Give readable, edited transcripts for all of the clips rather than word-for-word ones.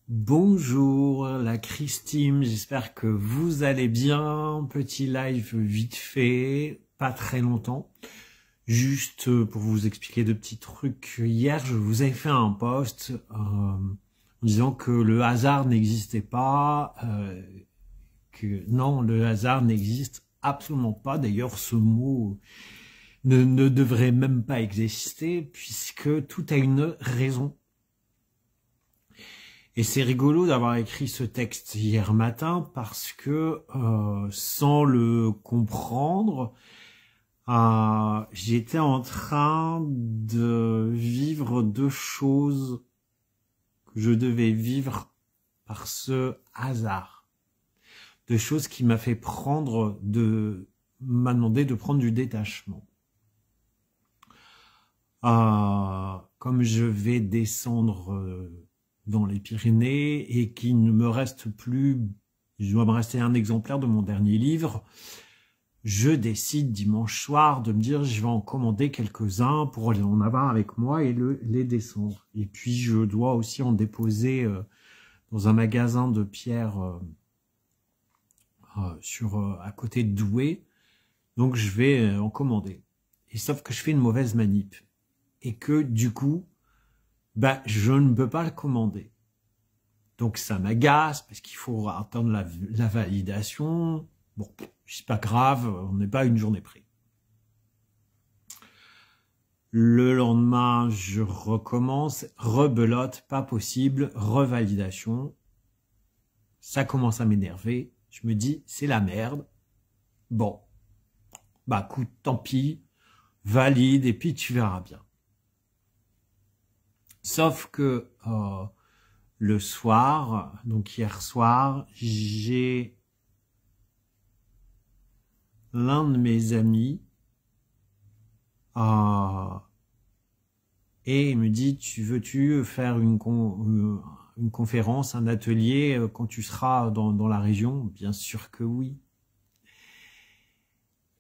Bonjour la Christine, j'espère que vous allez bien. Petit live vite fait, pas très longtemps. Juste pour vous expliquer deux petits trucs. Hier, je vous ai fait un post en disant que le hasard n'existait pas, que non, le hasard n'existe absolument pas. D'ailleurs, ce mot ne devrait même pas exister puisque tout a une raison. Et c'est rigolo d'avoir écrit ce texte hier matin parce que sans le comprendre, j'étais en train de vivre deux choses que je devais vivre par ce hasard. Deux choses qui m'a demandé de prendre du détachement. Comme je vais descendre dans les Pyrénées et qu'il ne me reste plus, il doit me rester un exemplaire de mon dernier livre, je décide dimanche soir de me dire je vais en commander quelques-uns pour en avoir avec moi et les descendre. Et puis je dois aussi en déposer dans un magasin de pierre à côté de Douai. Donc je vais en commander. Et sauf que je fais une mauvaise manip. Et que du coup, je ne peux pas le commander. Donc ça m'agace parce qu'il faut attendre la validation. Bon, c'est pas grave, on n'est pas à une journée près. Le lendemain, je recommence, rebelote, pas possible, revalidation. Ça commence à m'énerver. Je me dis, c'est la merde. Bon, écoute, tant pis, valide et puis tu verras bien. Sauf que le soir, donc hier soir, j'ai l'un de mes amis et il me dit veux-tu faire une conférence, un atelier quand tu seras dans la région? Bien sûr que oui.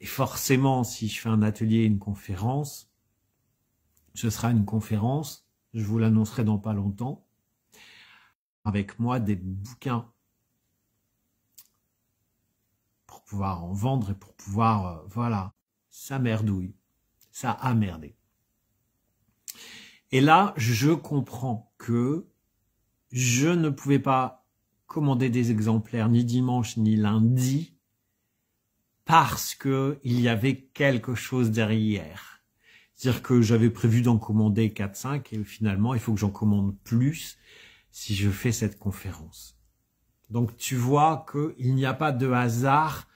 Et forcément, si je fais un atelier et une conférence, ce sera une conférence. Je vous l'annoncerai dans pas longtemps. Avec moi, des bouquins pour pouvoir en vendre et pour pouvoir, voilà, ça merdouille. Ça a merdé. Et là, je comprends que je ne pouvais pas commander des exemplaires ni dimanche ni lundi parce que il y avait quelque chose derrière. C'est-à-dire que j'avais prévu d'en commander 4-5 et finalement, il faut que j'en commande plus si je fais cette conférence. Donc, tu vois qu'il n'y a pas de hasard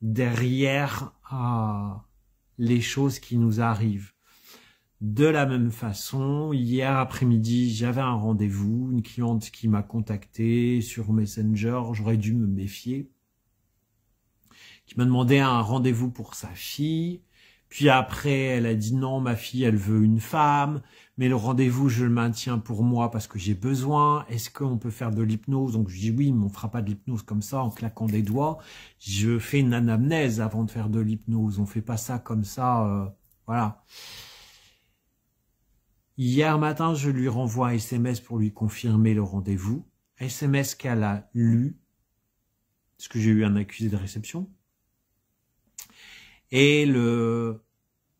derrière les choses qui nous arrivent. De la même façon, hier après-midi, j'avais un rendez-vous, une cliente qui m'a contacté sur Messenger, j'aurais dû me méfier, qui m'a demandé un rendez-vous pour sa fille. Puis après, elle a dit non, ma fille, elle veut une femme, mais le rendez-vous, je le maintiens pour moi parce que j'ai besoin. Est-ce qu'on peut faire de l'hypnose? Donc je dis oui, mais on fera pas de l'hypnose comme ça en claquant des doigts. Je fais une anamnèse avant de faire de l'hypnose. On fait pas ça comme ça, voilà. Hier matin, je lui renvoie un SMS pour lui confirmer le rendez-vous. SMS qu'elle a lu, parce que j'ai eu un accusé de réception. Et le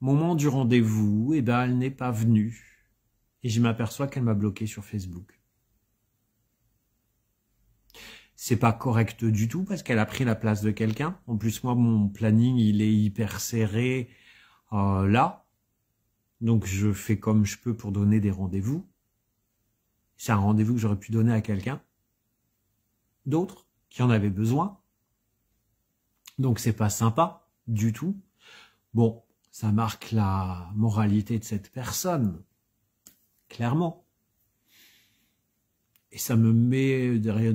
moment du rendez-vous, elle n'est pas venue. Et je m'aperçois qu'elle m'a bloqué sur Facebook. C'est pas correct du tout parce qu'elle a pris la place de quelqu'un. En plus, moi, mon planning, il est hyper serré là. Donc, je fais comme je peux pour donner des rendez-vous. C'est un rendez-vous que j'aurais pu donner à quelqu'un d'autre qui en avait besoin. Donc, c'est pas sympa du tout. Bon, ça marque la moralité de cette personne, clairement. Et ça me met derrière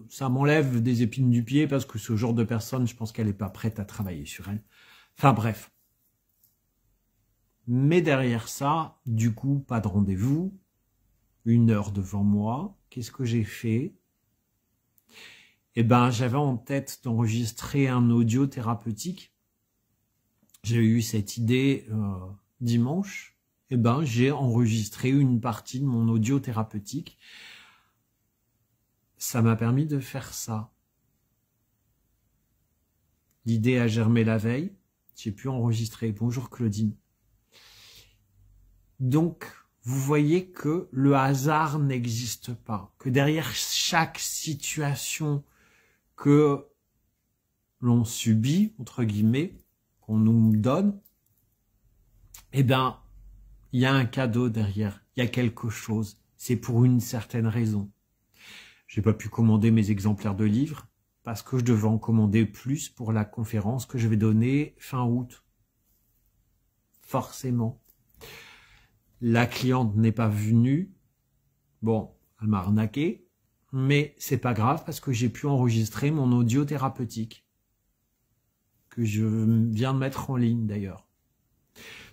ça m'enlève des épines du pied parce que ce genre de personne, je pense qu'elle n'est pas prête à travailler sur elle. Enfin bref. Mais derrière ça, du coup, pas de rendez-vous, 1 heure devant moi. Qu'est-ce que j'ai fait? J'avais en tête d'enregistrer un audio thérapeutique. J'ai eu cette idée dimanche. J'ai enregistré une partie de mon audio thérapeutique ça m'a permis de faire ça. L'idée a germé la veille. J'ai pu enregistrer. Bonjour Claudine. Donc, vous voyez que le hasard n'existe pas. Que derrière chaque situation que l'on subit, entre guillemets, qu'on nous donne, eh ben, il y a un cadeau derrière. Il y a quelque chose. C'est pour une certaine raison. J'ai pas pu commander mes exemplaires de livres parce que je devais en commander plus pour la conférence que je vais donner fin août. Forcément. La cliente n'est pas venue. Bon, elle m'a arnaqué, mais c'est pas grave parce que j'ai pu enregistrer mon audio thérapeutique que je viens de mettre en ligne d'ailleurs.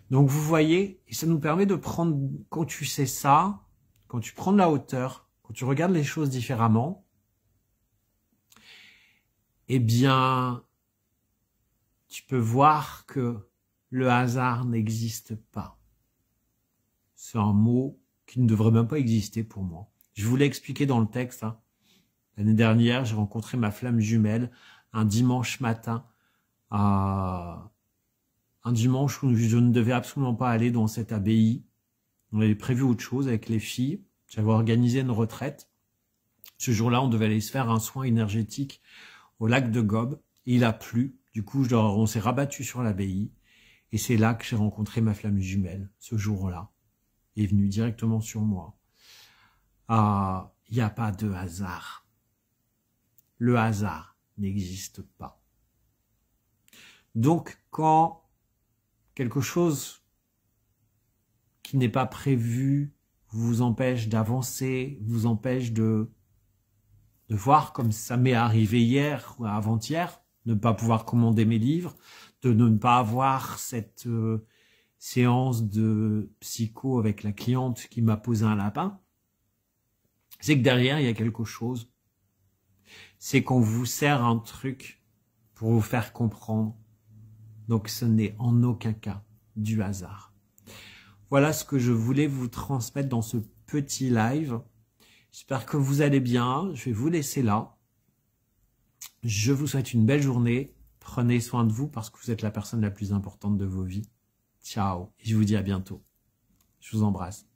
Donc vous voyez, et ça nous permet de prendre, quand tu sais ça, quand tu prends de la hauteur, quand tu regardes les choses différemment, eh bien, tu peux voir que le hasard n'existe pas. C'est un mot qui ne devrait même pas exister pour moi. Je vous l'ai expliqué dans le texte. Hein. L'année dernière, j'ai rencontré ma flamme jumelle un dimanche matin, un dimanche où je ne devais absolument pas aller dans cette abbaye. On avait prévu autre chose avec les filles. J'avais organisé une retraite. Ce jour-là, on devait aller se faire un soin énergétique au lac de Gob. Il a plu. Du coup, on s'est rabattu sur l'abbaye. Et c'est là que j'ai rencontré ma flamme jumelle, ce jour-là. Elle est venue directement sur moi. Il n'y a pas de hasard. Le hasard n'existe pas. Donc, quand quelque chose qui n'est pas prévu vous empêche d'avancer, vous empêche de voir, comme ça m'est arrivé hier ou avant-hier, de ne pas pouvoir commander mes livres, de ne pas avoir cette séance de psycho avec la cliente qui m'a posé un lapin, c'est que derrière, il y a quelque chose. C'est qu'on vous sert un truc pour vous faire comprendre. Donc ce n'est en aucun cas du hasard. Voilà ce que je voulais vous transmettre dans ce petit live. J'espère que vous allez bien. Je vais vous laisser là. Je vous souhaite une belle journée. Prenez soin de vous parce que vous êtes la personne la plus importante de vos vies. Ciao. Et je vous dis à bientôt. Je vous embrasse.